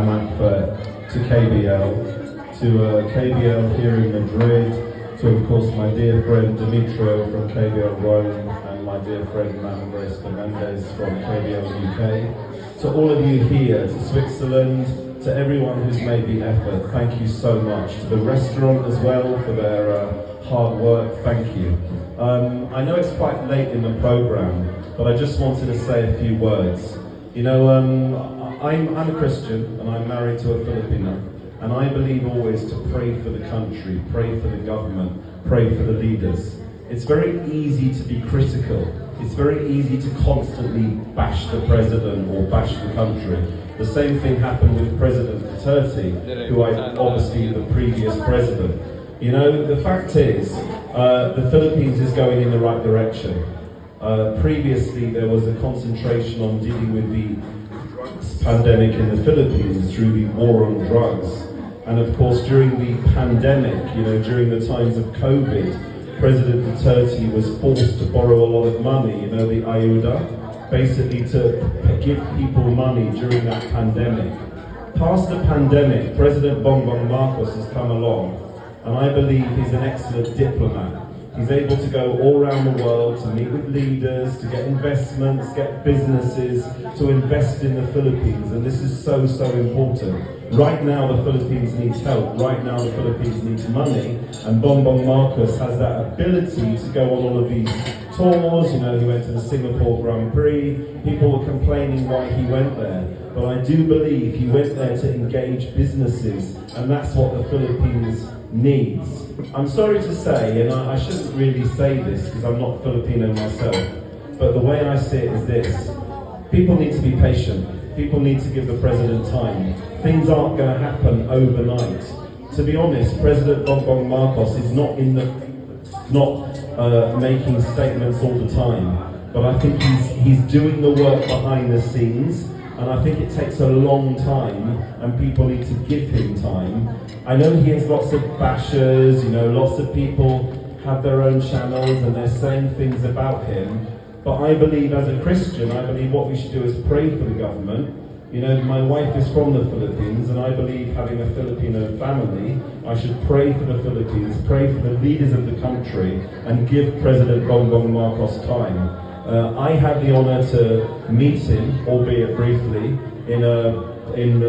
To KBL, to KBL here in Madrid, to of course my dear friend Dimitro from KBL Rome, and my dear friend Madam Grace Fernandez from KBL UK, to all of you here, to Switzerland, to everyone who's made the effort, thank you so much. To the restaurant as well for their hard work, thank you. I know it's quite late in the programme, but I just wanted to say a few words. You know, I'm a Christian and I'm married to a Filipino, and I believe always to pray for the country, pray for the government, pray for the leaders. It's very easy to be critical. It's very easy to constantly bash the president or bash the country. The same thing happened with President Duterte, who obviously the previous president. You know, the fact is, the Philippines is going in the right direction. Previously, there was a concentration on dealing with the pandemic in the Philippines through the war on drugs. And of course, during the pandemic, you know, during the times of COVID, President Duterte was forced to borrow a lot of money, you know, the ayuda, basically to give people money during that pandemic. Past the pandemic, President Marcos has come along, and I believe he's an excellent diplomat. He's able to go all around the world to meet with leaders, to get investments, get businesses, to invest in the Philippines. And this is so, so important. Right now the Philippines needs help. Right now the Philippines needs money. And Marcos has that ability to go on all of these tours. You know, he went to the Singapore Grand Prix. People were complaining why he went there. But I do believe he went there to engage businesses. And that's what the Philippines needs. I'm sorry to say, and I shouldn't really say this because I'm not Filipino myself, but the way I see it is this: people need to be patient. People need to give the president time. Things aren't going to happen overnight. To be honest, President Marcos is not making statements all the time, but I think he's doing the work behind the scenes. And I think it takes a long time, and people need to give him time. I know he has lots of bashers, you know, lots of people have their own channels and they're saying things about him. But I believe as a Christian, I believe what we should do is pray for the government. You know, my wife is from the Philippines, and I believe having a Filipino family, I should pray for the Philippines, pray for the leaders of the country, and give President Marcos time. I had the honour to meet him, albeit briefly, in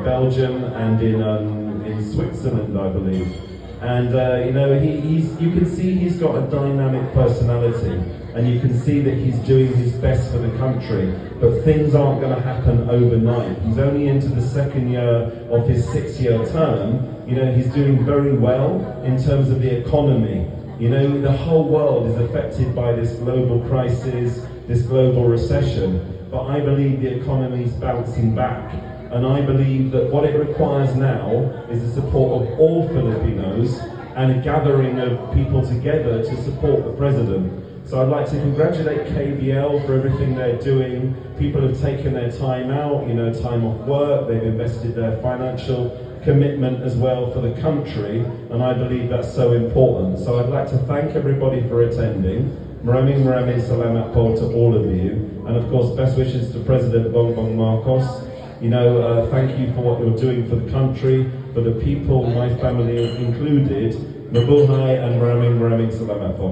Belgium and in Switzerland, I believe. And you know, you can see he's got a dynamic personality, and you can see that he's doing his best for the country. But things aren't going to happen overnight. He's only into the second year of his 6-year term. You know, he's doing very well in terms of the economy. You know, the whole world is affected by this global crisis, this global recession, but I believe the economy is bouncing back, and I believe that what it requires now is the support of all Filipinos and a gathering of people together to support the president. So I'd like to congratulate KBL for everything they're doing. People have taken their time out, you know, time off work, they've invested their financial commitment as well for the country, and I believe that's so important. So I'd like to thank everybody for attending. Maraming salamat po to all of you, and of course best wishes to President Marcos. You know, thank you for what you're doing for the country, for the people, my family included. Mabuhay and maraming salamat po.